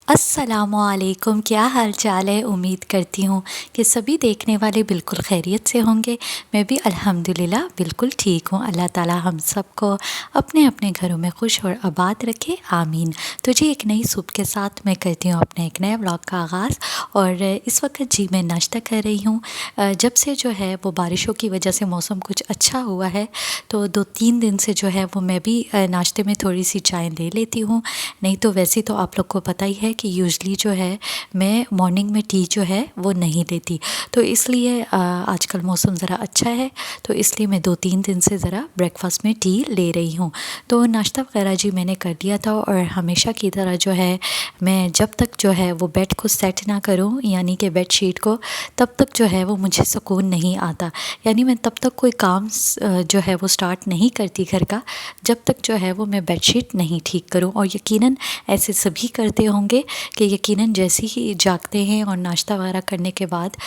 अस्सलामुअलैकुम, क्या हाल चाल है। उम्मीद करती हूँ कि सभी देखने वाले बिल्कुल खैरियत से होंगे। मैं भी अल्हम्दुलिल्लाह बिल्कुल ठीक हूँ। अल्लाह ताला हम सबको अपने अपने घरों में खुश और आबाद रखे, आमीन। तो जी एक नई सुबह के साथ मैं करती हूँ अपने एक नए व्लॉग का आगाज़। और इस वक्त जी मैं नाश्ता कर रही हूँ। जब से जो है वो बारिशों की वजह से मौसम कुछ अच्छा हुआ है, तो 2-3 दिन से जो है वो मैं भी नाश्ते में थोड़ी सी चाय ले लेती हूँ। नहीं तो वैसे तो आप लोग को पता ही है कि यूजली जो है मैं मॉर्निंग में टी जो है वो नहीं लेती। तो इसलिए आजकल मौसम ज़रा अच्छा है, तो इसलिए मैं 2-3 दिन से ज़रा ब्रेकफास्ट में टी ले रही हूँ। तो नाश्ता वगैरह जी मैंने कर लिया था। और हमेशा की तरह जो है मैं जब तक जो है वो बेड को सेट ना करूँ, यानी कि बेड शीट को, तब तक जो है वो मुझे सुकून नहीं आता। यानी मैं तब तक कोई काम जो है वो स्टार्ट नहीं करती घर का, जब तक जो है वो मैं बेडशीट नहीं ठीक करूं। और यकीनन ऐसे सभी करते होंगे कि यकीनन जैसे ही जागते हैं और नाश्ता वगैरह करने के बाद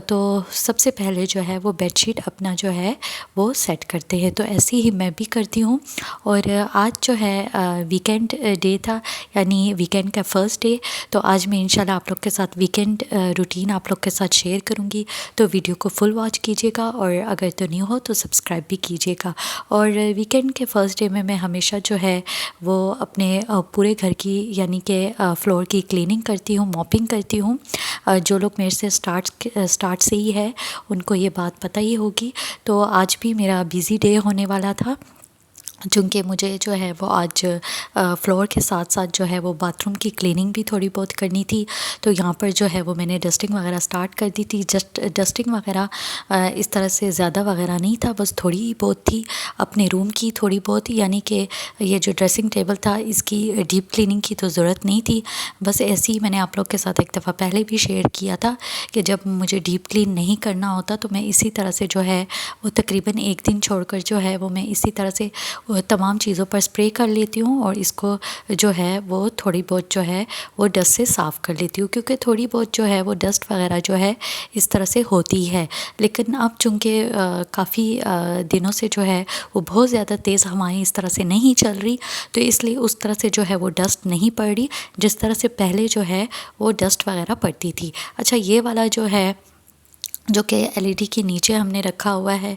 तो सबसे पहले जो है वो बेडशीट अपना जो है वो सेट करते हैं। तो ऐसे ही मैं भी करती हूँ। और आज जो है वीकेंड डे था, यानी वीकेंड का फर्स्ट डे। तो आज मैं इंशाल्लाह आप लोग के साथ वीकेंड रूटीन आप लोग के साथ शेयर करूँगी। तो वीडियो को फुल वॉच कीजिएगा, और अगर तो न्यू हो तो सब्सक्राइब भी कीजिएगा। और वीकेंड के फर्स्ट डे में मैं हमेशा जो है वो अपने पूरे घर की, यानी कि फ्लोर की क्लीनिंग करती हूँ, मॉपिंग करती हूँ। जो लोग मेरे से स्टार्ट से ही है उनको ये बात पता ही होगी। तो आज भी मेरा बिज़ी डे होने वाला था, चूँकि मुझे जो है वो आज फ्लोर के साथ साथ जो है वो बाथरूम की क्लीनिंग भी थोड़ी बहुत करनी थी। तो यहाँ पर जो है वो मैंने डस्टिंग वगैरह स्टार्ट कर दी थी। जस्ट डस्टिंग वगैरह इस तरह से ज़्यादा वगैरह नहीं था, बस थोड़ी ही बहुत थी अपने रूम की, थोड़ी बहुत, यानी कि ये जो ड्रेसिंग टेबल था इसकी डीप क्लीनिंग की तो ज़रूरत नहीं थी। बस ऐसे ही मैंने आप लोग के साथ एक दफ़ा पहले भी शेयर किया था कि जब मुझे डीप क्लीन नहीं करना होता तो मैं इसी तरह से जो है वो तकरीबन एक दिन छोड़कर जो है वो मैं इसी तरह से तमाम चीज़ों पर स्प्रे कर लेती हूँ। और इसको जो है वो थोड़ी बहुत जो है वो डस्ट से साफ़ कर लेती हूँ, क्योंकि थोड़ी बहुत जो है वो डस्ट वगैरह जो है इस तरह से होती है। लेकिन अब चूँकि काफ़ी दिनों से जो है वो बहुत ज़्यादा तेज़ हवाएं इस तरह से नहीं चल रही, तो इसलिए उस तरह से जो है वो डस्ट नहीं पड़ रही जिस तरह से पहले जो है वो डस्ट वगैरह पड़ती थी। अच्छा, ये वाला जो है जो कि एलईडी के नीचे हमने रखा हुआ है,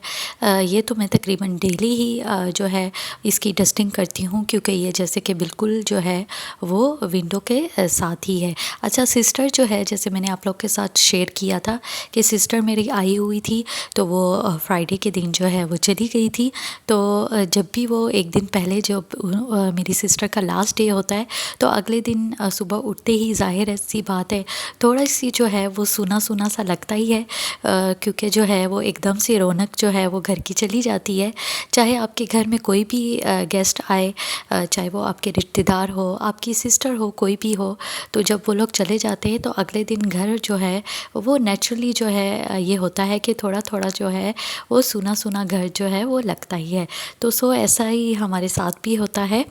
ये तो मैं तकरीबन डेली ही जो है इसकी डस्टिंग करती हूँ, क्योंकि ये जैसे कि बिल्कुल जो है वो विंडो के साथ ही है। अच्छा, सिस्टर जो है, जैसे मैंने आप लोग के साथ शेयर किया था कि सिस्टर मेरी आई हुई थी, तो वो फ्राइडे के दिन जो है वो चली गई थी। तो जब भी वो एक दिन पहले जब मेरी सिस्टर का लास्ट डे होता है, तो अगले दिन सुबह उठते ही ज़ाहिर है सी बात है थोड़ा सी जो है वो सूना सूना सा लगता ही है, क्योंकि जो है वो एकदम से रौनक जो है वो घर की चली जाती है। चाहे आपके घर में कोई भी गेस्ट आए, चाहे वो आपके रिश्तेदार हो, आपकी सिस्टर हो, कोई भी हो, तो जब वो लोग चले जाते हैं तो अगले दिन घर जो है वो नेचुरली जो है ये होता है कि थोड़ा थोड़ा जो है वो सूना सूना घर जो है वो लगता ही है। तो सो ऐसा ही हमारे साथ भी होता है।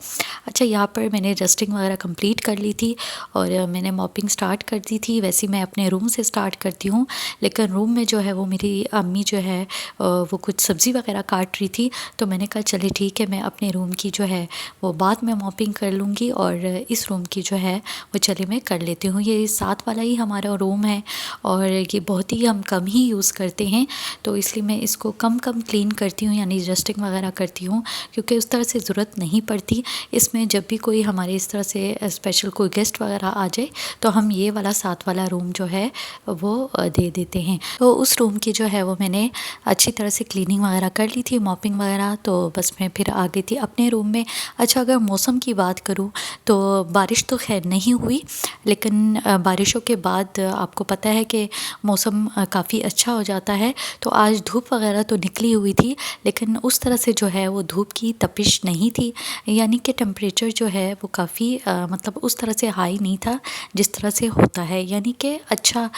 अच्छा, यहाँ पर मैंने डस्टिंग वगैरह कंप्लीट कर ली थी और मैंने मॉपिंग स्टार्ट कर दी थी। वैसे मैं अपने रूम से स्टार्ट करती हूँ, लेकिन रूम में जो है वो मेरी अम्मी जो है वो कुछ सब्ज़ी वगैरह काट रही थी, तो मैंने कहा चले ठीक है, मैं अपने रूम की जो है वो बाद में मॉपिंग कर लूँगी, और इस रूम की जो है वो चले मैं कर लेती हूँ। ये साथ वाला ही हमारा रूम है और ये बहुत ही हम कम ही यूज़ करते हैं, तो इसलिए मैं इसको कम कम क्लीन करती हूँ, यानी डस्टिंग वगैरह करती हूँ, क्योंकि उस तरह से ज़रूरत नहीं पड़ती इसमें। जब भी कोई हमारे इस तरह से स्पेशल कोई गेस्ट वगैरह आ जाए तो हम ये वाला साथ वाला रूम जो है वो दे देते हैं। तो उस रूम की जो है वो मैंने अच्छी तरह से क्लीनिंग वगैरह कर ली थी, मॉपिंग वगैरह। तो बस मैं फिर आ गई थी अपने रूम में। अच्छा, अगर मौसम की बात करूँ तो बारिश तो खैर नहीं हुई, लेकिन बारिशों के बाद आपको पता है कि मौसम काफ़ी अच्छा हो जाता है। तो आज धूप वगैरह तो निकली हुई थी, लेकिन उस तरह से जो है वो धूप की तपिश नहीं थी, यानी कि टेम्परेचर जो है वो काफ़ी मतलब उस तरह से हाई नहीं था जिस तरह से होता है, यानी कि अच्छा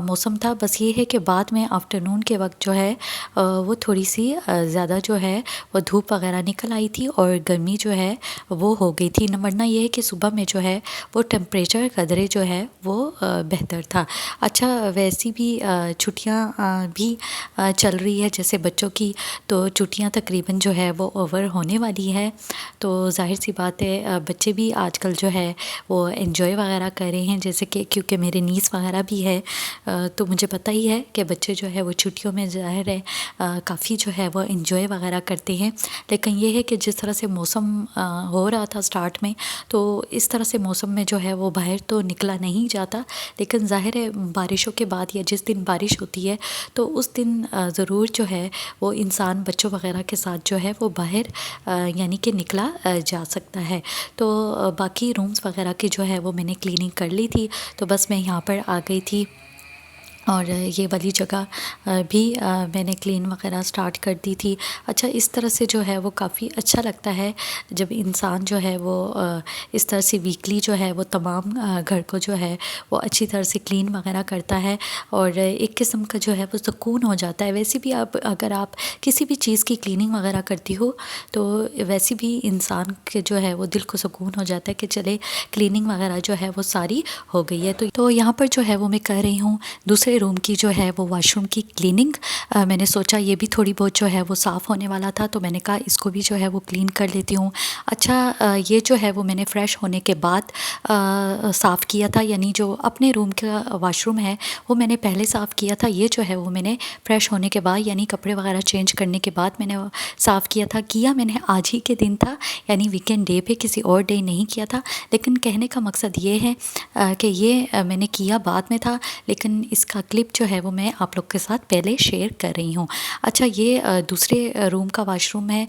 मौसम था। बस ये है कि बाद में आफ्टरनून के वक्त जो है वो थोड़ी सी ज़्यादा जो है वो धूप वगैरह निकल आई थी और गर्मी जो है वो हो गई थी। वरना ये है कि सुबह में जो है वो टेम्परेचर कदरे जो है वो बेहतर था। अच्छा, वैसी भी छुट्टियाँ भी चल रही है जैसे बच्चों की, तो छुट्टियाँ तकरीबन जो है वो ओवर होने वाली है। तो ज़ाहिर सी बात है बच्चे भी आजकल जो है वो एंजॉय वगैरह कर रहे हैं, जैसे कि क्योंकि मेरे नीस वगैरह भी है, तो मुझे पता ही है कि बच्चे जो है वो छुट्टियों में ज़ाहिर है काफ़ी जो है वो एंजॉय वगैरह करते हैं। लेकिन ये है कि जिस तरह से मौसम हो रहा था स्टार्ट में, तो इस तरह से मौसम में जो है वो बाहर तो निकला नहीं जाता। लेकिन ज़ाहिर है बारिशों के बाद या जिस दिन बारिश होती है तो उस दिन ज़रूर जो है वो इंसान बच्चों वगैरह के साथ जो है वो बाहर यानी कि निकला जा सकता है। तो बाकी रूम्स वगैरह की जो है वो मैंने क्लीनिंग कर ली थी, तो बस मैं यहाँ पर आ गई थी और ये वाली जगह भी मैंने क्लीन वगैरह स्टार्ट कर दी थी। अच्छा, इस तरह से जो है वो काफ़ी अच्छा लगता है जब इंसान जो है वो इस तरह से वीकली जो है वो तमाम घर को जो है वो अच्छी तरह से क्लीन वगैरह करता है और एक किस्म का जो है वो सुकून हो जाता है। वैसे भी आप अगर आप किसी भी चीज़ की क्लीनिंग वगैरह करती हो तो वैसे भी इंसान के जो है वो दिल को सुकून हो जाता है कि चले क्लीनिंग वगैरह जो है वो सारी हो गई है। तो यहाँ पर जो है वो मैं कर रही हूँ दूसरे रूम की जो है वो वॉशरूम की क्लीनिंग। मैंने सोचा ये भी थोड़ी बहुत जो है वो साफ़ होने वाला था, तो मैंने कहा इसको भी जो है वो क्लीन कर लेती हूँ। अच्छा, ये जो है वो मैंने फ़्रेश होने के बाद साफ़ किया था, यानी जो अपने रूम का वॉशरूम है वो मैंने पहले साफ़ किया था। ये जो है वो मैंने फ़्रेश होने के बाद यानी कपड़े वगैरह चेंज करने के बाद मैंने साफ़ किया था। किया मैंने आज ही के दिन था, यानी वीकेंड डे पे, किसी और डे नहीं किया था। लेकिन कहने का मकसद ये है कि ये मैंने किया बाद में था, लेकिन इसका क्लिप जो है वो मैं आप लोग के साथ पहले शेयर कर रही हूँ। अच्छा, ये दूसरे रूम का वॉशरूम है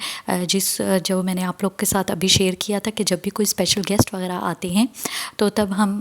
जो मैंने आप लोग के साथ अभी शेयर किया था कि जब भी कोई स्पेशल गेस्ट वगैरह आते हैं तो तब हम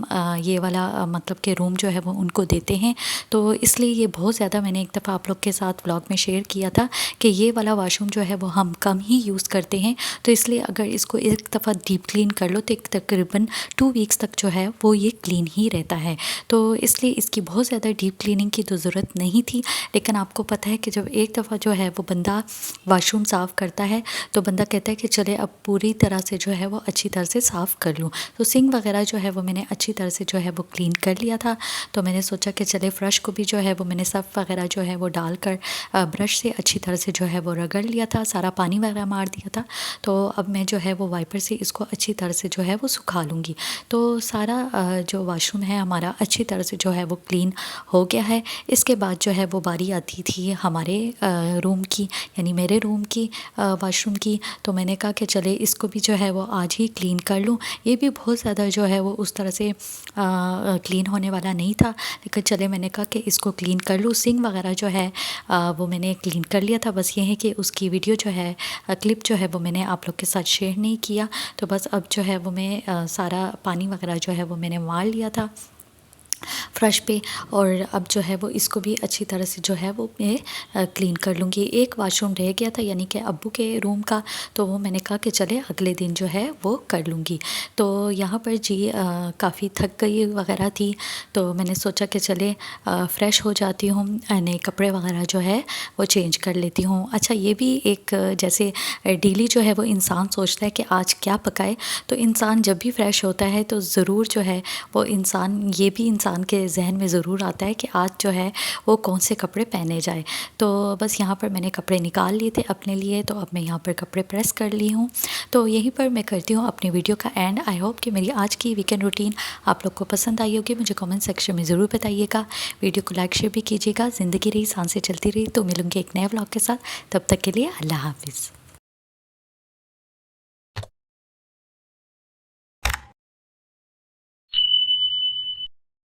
ये वाला मतलब कि रूम जो है वो उनको देते हैं। तो इसलिए ये बहुत ज़्यादा मैंने एक दफ़ा आप लोग के साथ व्लॉग में शेयर किया था कि ये वाला वॉशरूम जो है वो हम कम ही यूज़ करते हैं, तो इसलिए अगर इसको एक दफ़ा डीप क्लीन कर लो तो तकरीबन 2 वीक्स तक जो है वो ये क्लीन ही रहता है। तो इसलिए इसकी बहुत ज़्यादा डीप क्लीनिंग की तो ज़रूरत नहीं थी। लेकिन आपको पता है कि जब एक दफ़ा जो है वो बंदा वॉशरूम साफ़ करता है तो बंदा कहता है कि चले अब पूरी तरह से जो है वो अच्छी तरह से साफ़ कर लूँ। तो सिंक वगैरह जो है वो मैंने अच्छी तरह से जो है वो क्लीन कर लिया था। तो मैंने सोचा कि चले फ़्रश को भी जो है वो मैंने सर्फ़ वगैरह जो है वो डालकर ब्रश से अच्छी तरह से जो है वो रगड़ लिया था, सारा पानी वगैरह मार दिया था। तो अब मैं जो है वो वाइपर से इसको अच्छी तरह से जो है वो सुखा लूँगी। तो सारा जो वॉशरूम है हमारा अच्छी तरह से जो है वो क्लीन हो गया है। इसके बाद जो है वो बारी आती थी हमारे रूम की, यानी मेरे रूम की वॉशरूम की। तो मैंने कहा कि चले इसको भी जो है वो आज ही क्लीन कर लूँ। ये भी बहुत ज़्यादा जो है वो उस तरह से क्लीन होने वाला नहीं था, लेकिन चले मैंने कहा कि इसको क्लीन कर लूँ। सिंक वगैरह जो है वो मैंने क्लीन कर लिया था। बस ये है कि उसकी वीडियो जो है क्लिप जो है वो मैंने आप लोग के साथ शेयर नहीं किया। तो बस अब जो है वो मैं सारा पानी वगैरह जो है वो मैंने मार लिया था फ़्रश पे, और अब जो है वो इसको भी अच्छी तरह से जो है वो मैं क्लीन कर लूँगी। एक वॉशरूम रह गया था यानी कि अब्बू के रूम का, तो वो मैंने कहा कि चले अगले दिन जो है वो कर लूँगी। तो यहाँ पर जी काफ़ी थक गई वगैरह थी, तो मैंने सोचा कि चले फ़्रेश हो जाती हूँ, नए कपड़े वगैरह जो है वो चेंज कर लेती हूँ। अच्छा, ये भी एक जैसे डेली जो है वो इंसान सोचता है कि आज क्या पकाए, तो इंसान जब भी फ़्रेश होता है तो ज़रूर जो है वो इंसान ये भी इंसान के जहन में ज़रूर आता है कि आज जो है वो कौन से कपड़े पहने जाए। तो बस यहाँ पर मैंने कपड़े निकाल लिए थे अपने लिए, तो अब मैं यहाँ पर कपड़े प्रेस कर ली हूँ। तो यहीं पर मैं करती हूँ अपनी वीडियो का एंड। आई होप कि मेरी आज की वीकेंड रूटीन आप लोग को पसंद आई होगी। मुझे कमेंट सेक्शन में ज़रूर बताइएगा। वीडियो को लाइक शेयर भी कीजिएगा। ज़िंदगी रही सांसें चलती रही। तो मिलूँगी एक नए व्लॉग के साथ, तब तक के लिए अल्लाह हाफिज़।